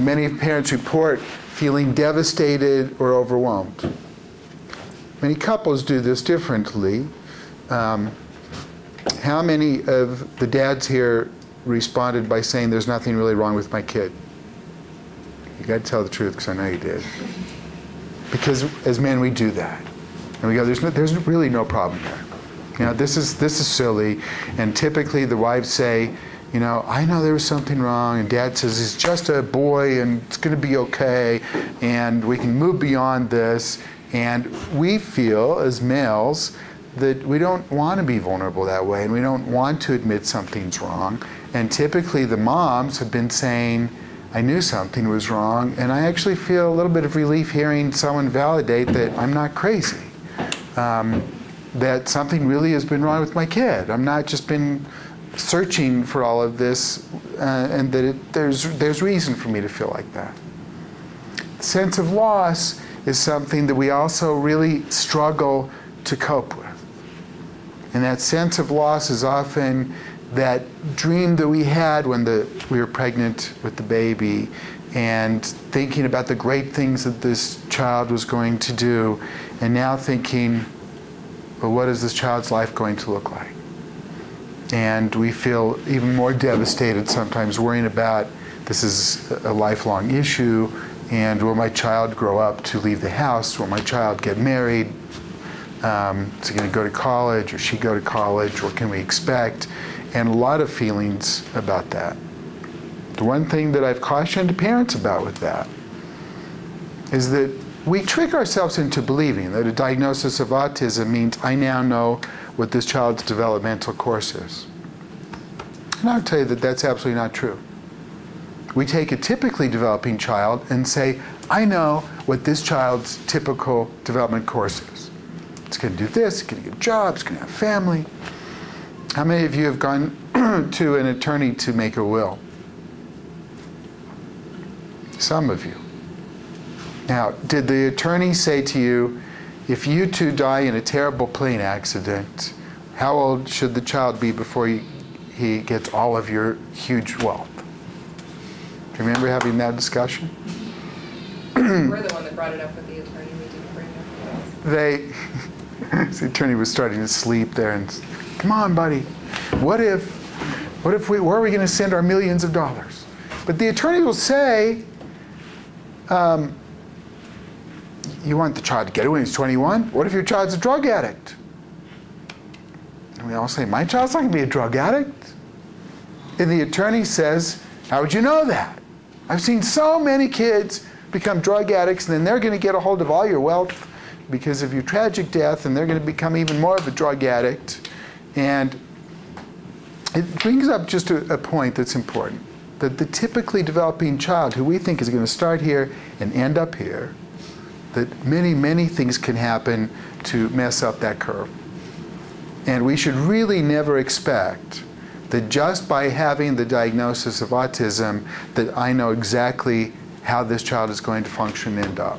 Many parents report feeling devastated or overwhelmed. Many couples do this differently. How many of the dads here responded by saying, "There's nothing really wrong with my kid"? You got to tell the truth, because I know you did. Because as men, we do that, and we go, "There's really no problem here. You know, this is silly." And typically, the wives say, "You know, I know there was something wrong," and Dad says, "He's just a boy, and it's going to be okay, and we can move beyond this." And we feel, as males, that we don't want to be vulnerable that way, and we don't want to admit something's wrong. And typically the moms have been saying, "I knew something was wrong," and I actually feel a little bit of relief hearing someone validate that I'm not crazy, that something really has been wrong with my kid. I'm not just been searching for all of this, and that there's reason for me to feel like that. The sense of loss is something that we also really struggle to cope with. And that sense of loss is often that dream that we had when we were pregnant with the baby, and thinking about the great things that this child was going to do, and now thinking, well, what is this child's life going to look like? And we feel even more devastated sometimes, worrying about, this is a lifelong issue, and will my child grow up to leave the house? Will my child get married? Is he going to go to college, or she go to college? What can we expect? And a lot of feelings about that. The one thing that I've cautioned parents about with that is that we trick ourselves into believing that a diagnosis of autism means I now know what this child's developmental course is. And I'll tell you that that's absolutely not true. We take a typically developing child and say, I know what this child's typical development course is. It's going to do this, it's going to get a job, it's going to have family. How many of you have gone to an attorney to make a will? Some of you. Now, did the attorney say to you, if you two die in a terrible plane accident, how old should the child be before he gets all of your huge wealth? Do you remember having that discussion? We're the one that brought it up with the attorney. We didn't bring it up with us. The attorney was starting to sleep there, and come on, buddy. What if where are we going to send our millions of dollars? But the attorney will say, you want the child to get it when he's 21? What if your child's a drug addict? And we all say, my child's not going to be a drug addict. And the attorney says, how would you know that? I've seen so many kids become drug addicts, and then they're going to get a hold of all your wealth because of your tragic death, and they're going to become even more of a drug addict. And it brings up just a point that's important, that the typically developing child, who we think is going to start here and end up here, that many, many things can happen to mess up that curve. And we should really never expect that just by having the diagnosis of autism that I know exactly how this child is going to function and end up.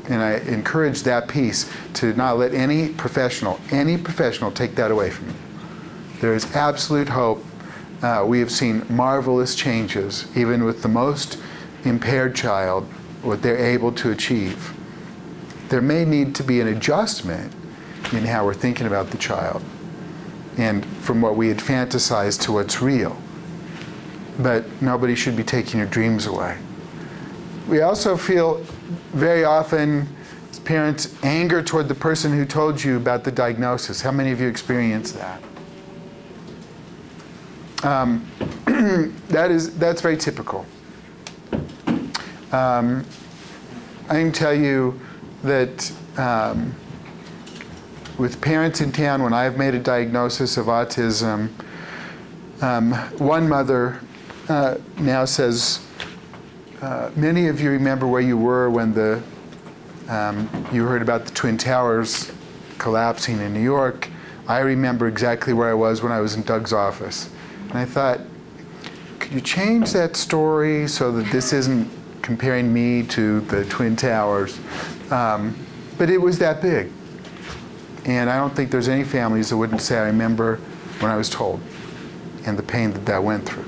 And I encourage that piece to not let any professional take that away from you. There is absolute hope. We have seen marvelous changes, even with the most impaired child, what they're able to achieve. There may need to be an adjustment in how we're thinking about the child, and from what we had fantasized to what's real. But nobody should be taking your dreams away. We also feel very often, as parents, anger toward the person who told you about the diagnosis. How many of you experience that? That's very typical. I can tell you that with parents in town, when I've made a diagnosis of autism, one mother now says, many of you remember where you were when you heard about the Twin Towers collapsing in New York. I remember exactly where I was when I was in Doug's office. And I thought, could you change that story so that this isn't comparing me to the Twin Towers? But it was that big. And I don't think there's any families that wouldn't say, I remember when I was told, and the pain that went through.